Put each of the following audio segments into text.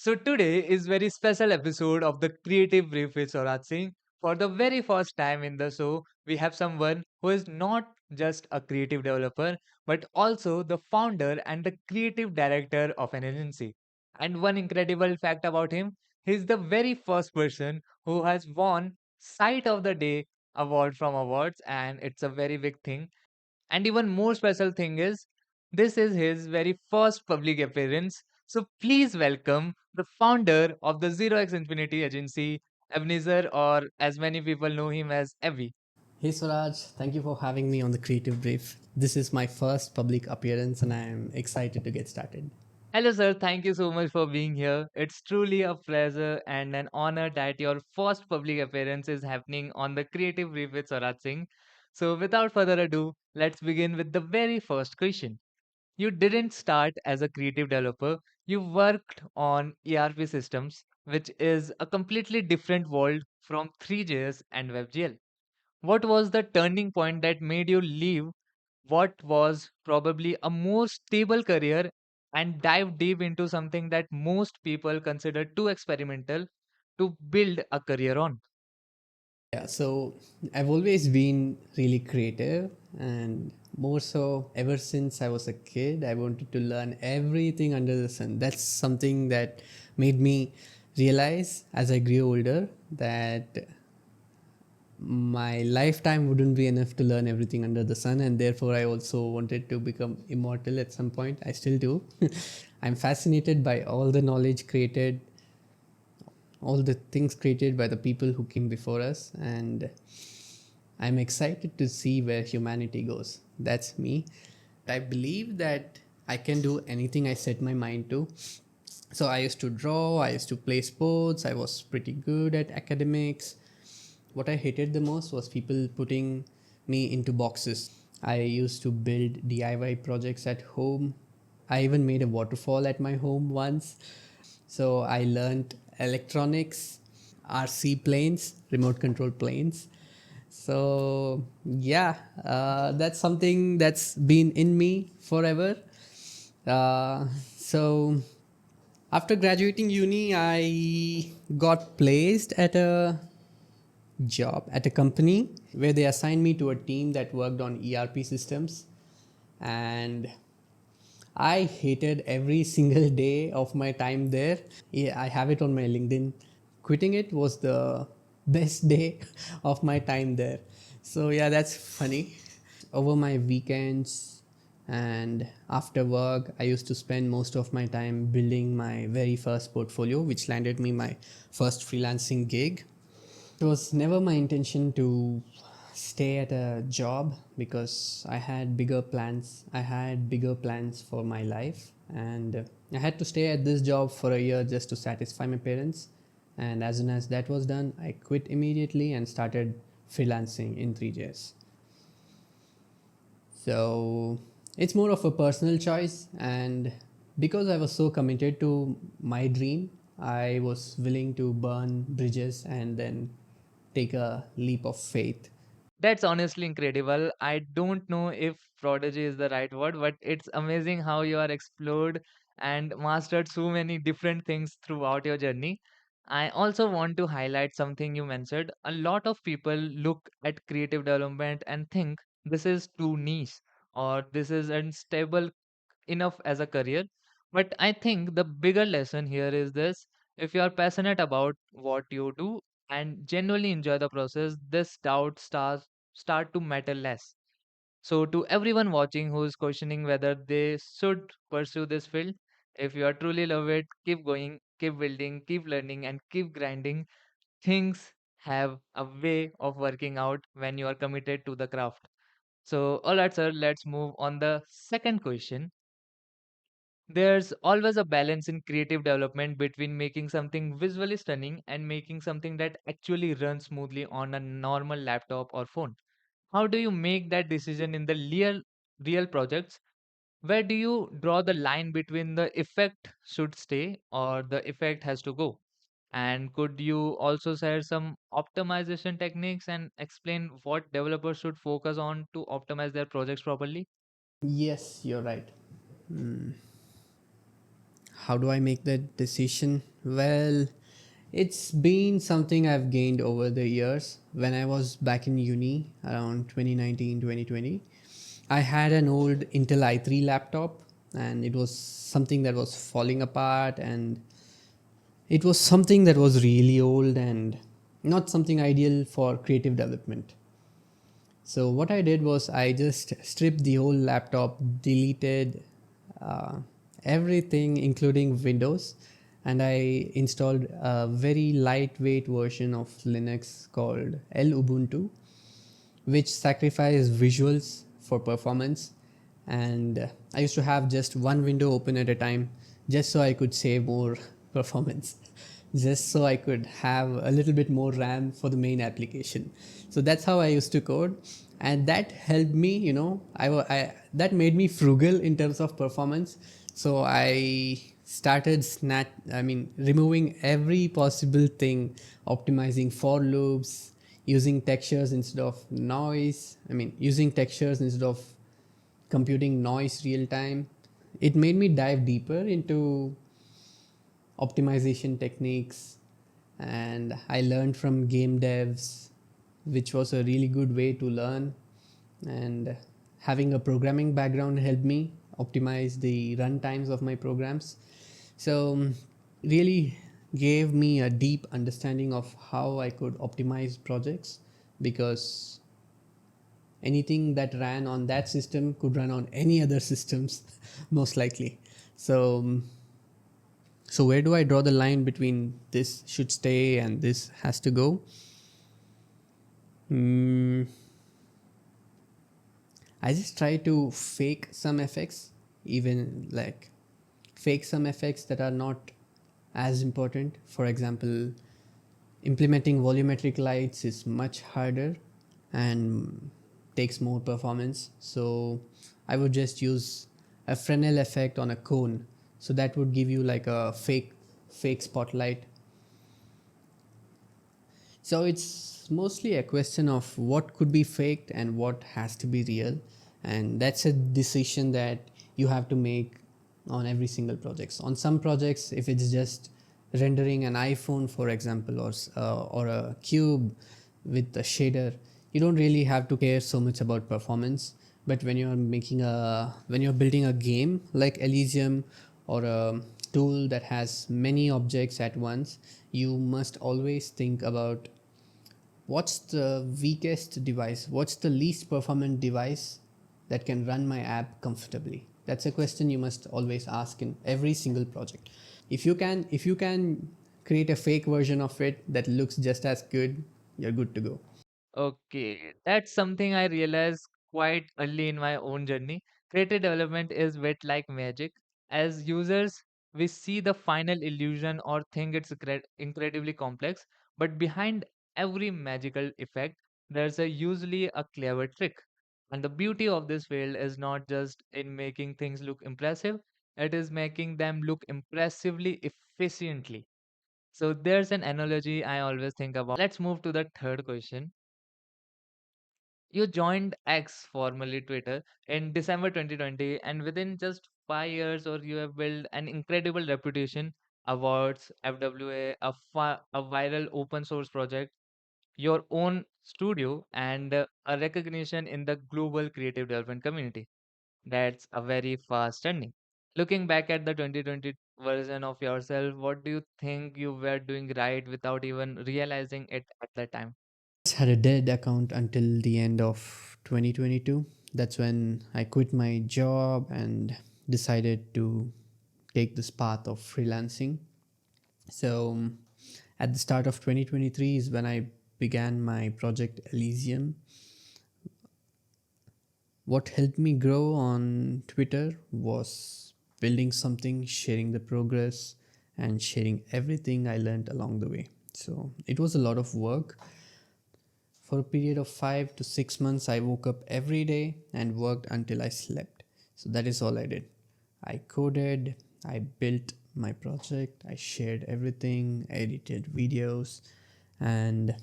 So today is very special episode of the Creative Brief with Swaraj Singh. For the very first time in the show, we have someone who is not just a creative developer, but also the founder and the creative director of an agency. And one incredible fact about him, he's the very first person who has won Sight of the Day award from awards, and it's a very big thing. And even more special thing is, this is his very first public appearance. So please welcome the founder of the ZeroXInfinity agency, Ebenezer, or as many people know him as Evie. Hey Swaraj, thank you for having me on the Creative Brief. This is my first public appearance and I am excited to get started. Hello, sir. Thank you so much for being here. It's truly a pleasure and an honor that your first public appearance is happening on the Creative Brief with Swaraj Singh. So, without further ado, let's begin with the very first question. You didn't start as a creative developer, you worked on ERP systems, which is a completely different world from 3JS and WebGL. What was the turning point that made you leave what was probably a more stable career and dive deep into something that most people consider too experimental to build a career on? Yeah, so I've always been really creative and more so ever since I was a kid, I wanted to learn everything under the sun. That's something that made me realize as I grew older that my lifetime wouldn't be enough to learn everything under the sun, and therefore I also wanted to become immortal at some point. I still do. I'm fascinated by all the knowledge created, all the things created by the people who came before us, and I'm excited to see where humanity goes. That's me. I believe that I can do anything I set my mind to. So I used to draw, I used to play sports, I was pretty good at academics. What I hated the most was people putting me into boxes. I used to build DIY projects at home. I even made a waterfall at my home once. So I learned electronics, RC planes, remote control planes. So yeah, that's something that's been in me forever. Uh, so after graduating uni, I got placed at a job at a company where they assigned me to a team that worked on ERP systems, and I hated every single day of my time there. Yeah, I have it on my LinkedIn. Quitting it was the best day of my time there. So yeah, that's funny. Over my weekends and after work, I used to spend most of my time building my very first portfolio, which landed me my first freelancing gig. It was never my intention to stay at a job because I had bigger plans. I had bigger plans for my life, and I had to stay at this job for a year just to satisfy my parents. And as soon as that was done, I quit immediately and started freelancing in 3JS. So it's more of a personal choice, and because I was so committed to my dream, I was willing to burn bridges and then take a leap of faith. That's honestly incredible. I don't know if prodigy is the right word, but it's amazing how you are explored and mastered so many different things throughout your journey. I also want to highlight something you mentioned. A lot of people look at creative development and think this is too niche or this is unstable enough as a career. But I think the bigger lesson here is this: if you are passionate about what you do and genuinely enjoy the process, this doubt start to matter less. So to everyone watching who is questioning whether they should pursue this field, if you are truly love it, keep going, keep building, keep learning, and keep grinding. Things have a way of working out when you are committed to the craft. So, all right, sir, let's move on the second question. There's always a balance in creative development between making something visually stunning and making something that actually runs smoothly on a normal laptop or phone. How do you make that decision in the real projects? Where do you draw the line between the effect should stay or the effect has to go? And could you also share some optimization techniques and explain what developers should focus on to optimize their projects properly? Yes, you're right. How do I make that decision? Well, it's been something I've gained over the years. When I was back in uni around 2019, 2020, I had an old Intel i3 laptop, and it was something that was falling apart, and it was something that was really old and not something ideal for creative development. So what I did was I just stripped the whole laptop, deleted uh, everything, including Windows, and I installed a very lightweight version of Linux called Ubuntu, which sacrificed visuals for performance. And I used to have just one window open at a time, just so I could save more performance, just so I could have a little bit more RAM for the main application. So that's how I used to code, and that helped me. That made me frugal in terms of performance. So I started removing every possible thing, optimizing for loops, using textures instead of noise. Using textures instead of computing noise real time. It made me dive deeper into optimization techniques, and I learned from game devs, which was a really good way to learn. And having a programming background helped me optimize the run times of my programs. So, really gave me a deep understanding of how I could optimize projects, because anything that ran on that system could run on any other systems most likely. So so where do I draw the line between this should stay and this has to go? mm, I just try to fake some effects, even like fake some effects that are not as important. For example, implementing volumetric lights is much harder and takes more performance. So I would just use a Fresnel effect on a cone. So that would give you like a fake spotlight. So it's mostly a question of what could be faked and what has to be real, and that's a decision that you have to make on every single project. On some projects, if it's just rendering an iPhone, for example, or a cube with a shader, you don't really have to care so much about performance. But when you're building a game like Elysium, or a tool that has many objects at once, you must always think about what's the weakest device, what's the least performant device that can run my app comfortably. That's a question you must always ask in every single project. If you can create a fake version of it that looks just as good, you're good to go. Okay, that's something I realized quite early in my own journey. Creative development is bit like magic. As users, we see the final illusion or think it's incredibly complex, but behind every magical effect, there's usually a clever trick. And the beauty of this field is not just in making things look impressive, it is making them look impressively efficiently. So there's an analogy I always think about. Let's move to the third question. You joined X, formerly Twitter, in December 2020, and within just 5 years, or you have built an incredible reputation, awards, FWA, a viral open source project, your own studio, and a recognition in the global creative development community. That's a very fast journey. Looking back at the 2020 version of yourself, what do you think you were doing right without even realizing it at the time? Just had a dead account until the end of 2022. That's when I quit my job and decided to take this path of freelancing. So at the start of 2023 is when I began my project Elysium. What helped me grow on Twitter was building something, sharing the progress, and sharing everything I learned along the way. So it was a lot of work. For a period of 5 to 6 months, I woke up every day and worked until I slept. So that is all I did. I coded, I built my project, I shared everything, edited videos, and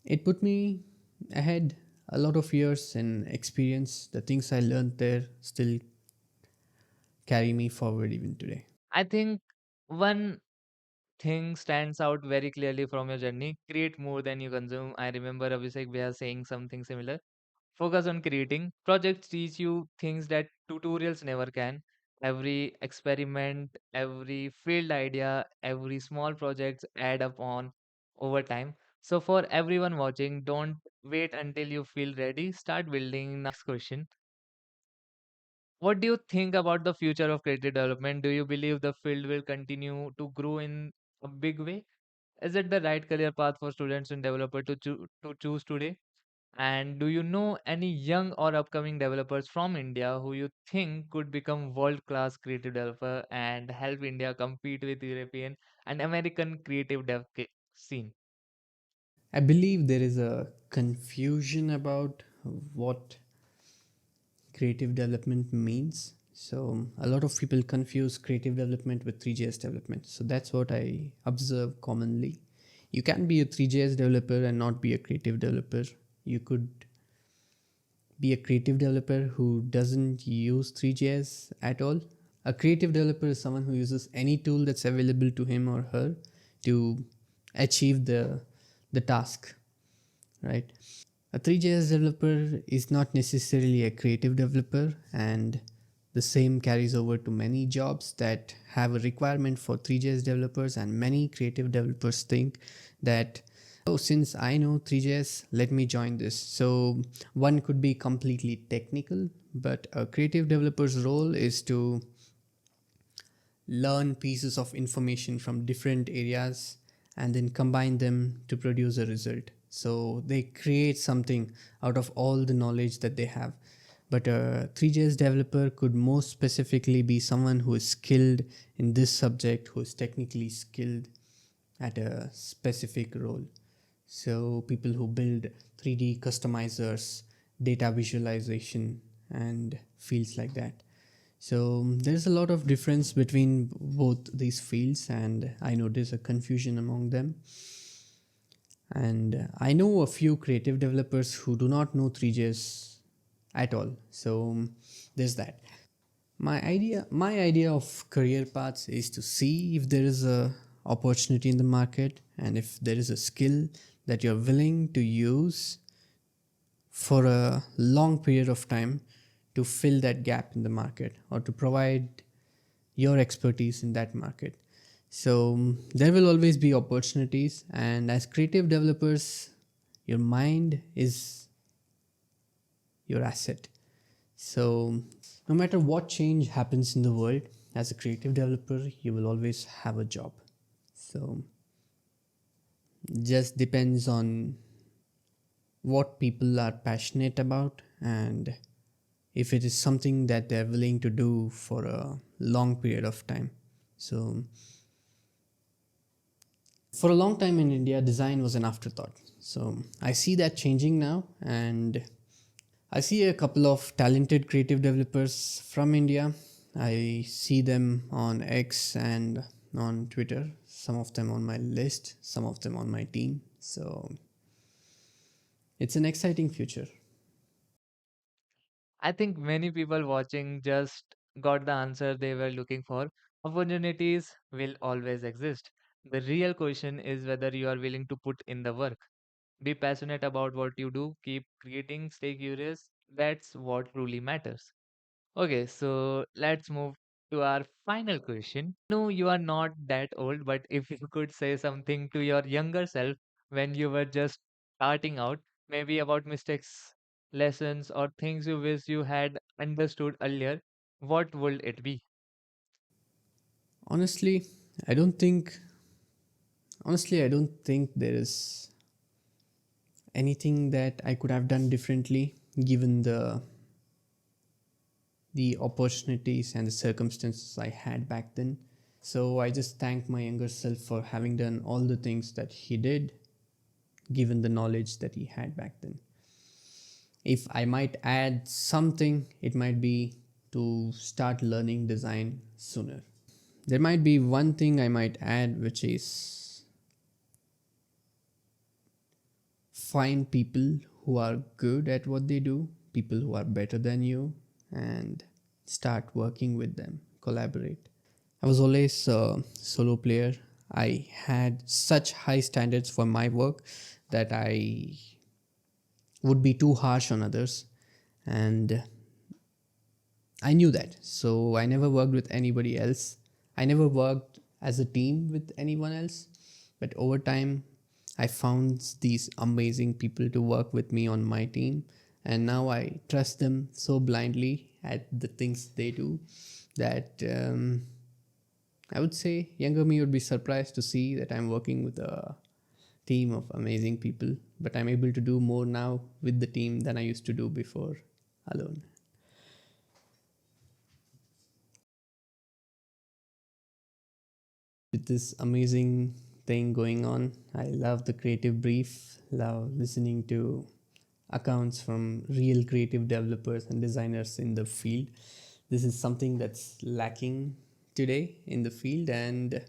it put me ahead a lot of years in experience. The things I learned there still carry me forward even today. I think One thing stands out very clearly from your journey: create more than you consume. I remember Abhishek Bhaiya saying something similar. Focus on creating. Projects teach you things that tutorials never can. Every experiment, every failed idea, every small project add up on over time. So for everyone watching, don't wait until you feel ready. Start building. Now, next question. What do you think about the future of creative development? Do you believe the field will continue to grow in a big way? Is it the right career path for students and developers to choose today? And do you know any young or upcoming developers from India who you think could become world-class creative developer and help India compete with European and American creative scene? I believe there is a confusion about what creative development means. So a lot of people confuse creative development with 3JS development. So that's what I observe commonly. You can be a 3JS developer and not be a creative developer. You could be a creative developer who doesn't use 3JS at all. A creative developer is someone who uses any tool that's available to him or her to achieve the task, right? A 3JS developer is not necessarily a creative developer, and the same carries over to many jobs that have a requirement for 3JS developers, and many creative developers think that, oh, since I know 3JS, let me join this. So one could be completely technical, but a creative developer's role is to learn pieces of information from different areas and then combine them to produce a result. So they create something out of all the knowledge that they have. But a 3JS developer could most specifically be someone who is skilled in this subject, who is technically skilled at a specific role. So people who build 3D customizers, data visualization, and fields like that. So there's a lot of difference between both these fields, and I know there's a confusion among them. And I know a few creative developers who do not know 3JS at all. So there's that. My idea of career paths is to see if there is a opportunity in the market and if there is a skill that you're willing to use for a long period of time to fill that gap in the market or to provide your expertise in that market. So there will always be opportunities, and as creative developers, your mind is your asset. So no matter what change happens in the world, as a creative developer, you will always have a job. So just depends on what people are passionate about and if it is something that they're willing to do for a long period of time. So for a long time in India, design was an afterthought. So I see that changing now, and I see a couple of talented creative developers from India. I see them on X and on Twitter, some of them on my list, some of them on my team. So it's an exciting future. I think many people watching just got the answer they were looking for. Opportunities will always exist. The real question is whether you are willing to put in the work. Be passionate about what you do, keep creating, stay curious. That's what truly matters. Okay, so let's move to our final question. I know you are not that old, but if you could say something to your younger self when you were just starting out, maybe about mistakes, lessons, or things you wish you had understood earlier, what would it be? Honestly, I don't think I don't think there is anything that I could have done differently given the opportunities and the circumstances I had back then. So I just thank my younger self for having done all the things that he did, given the knowledge that he had back then. If I might add something, it might be to start learning design sooner. There might be one thing I might add, which is find people who are good at what they do, people who are better than you, and start working with them, collaborate. I was always a solo player. I had such high standards for my work that I would be too harsh on others. And I knew that. So I never worked with anybody else. I never worked as a team with anyone else. But over time, I found these amazing people to work with me on my team. And now I trust them so blindly at the things they do that I would say younger me would be surprised to see that I'm working with a team of amazing people. But I'm able to do more now with the team than I used to do before alone. With this amazing thing going on, I love the creative brief, love listening to accounts from real creative developers and designers in the field. This is something that's lacking today in the field, and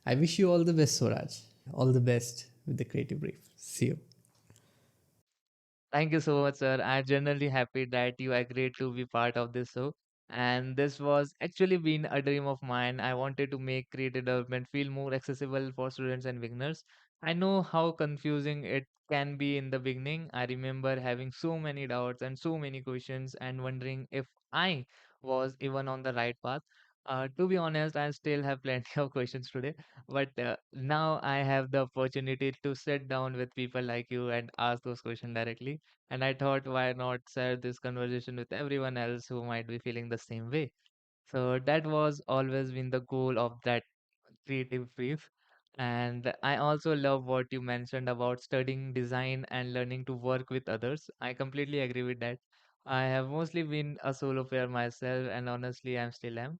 I wish you all the best, Swaraj. All the best with the creative brief. See you. Thank you so much, sir. I'm genuinely happy that you agreed to be part of this show. And this was actually been a dream of mine. I wanted to make creative development feel more accessible for students and beginners. I know how confusing it can be in the beginning. I remember having so many doubts and so many questions and wondering if I was even on the right path. To be honest, I still have plenty of questions today, but now I have the opportunity to sit down with people like you and ask those questions directly. And I thought, why not share this conversation with everyone else who might be feeling the same way? So that was always been the goal of that creative brief. And I also love what you mentioned about studying design and learning to work with others. I completely agree with that. I have mostly been a solo player myself, and honestly, I'm still am.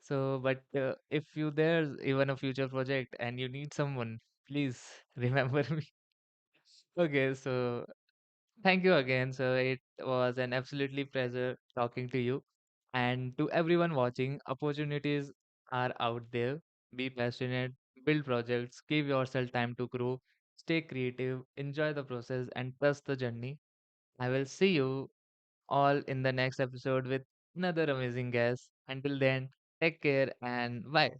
So, but if you there's even a future project and you need someone, please remember me. Okay, so thank you again, sir. It was an absolutely pleasure talking to you. And to everyone watching, opportunities are out there. Be passionate, build projects, give yourself time to grow, stay creative, enjoy the process, and trust the journey. I will see you all in the next episode with another amazing guest. Until then, take care and bye.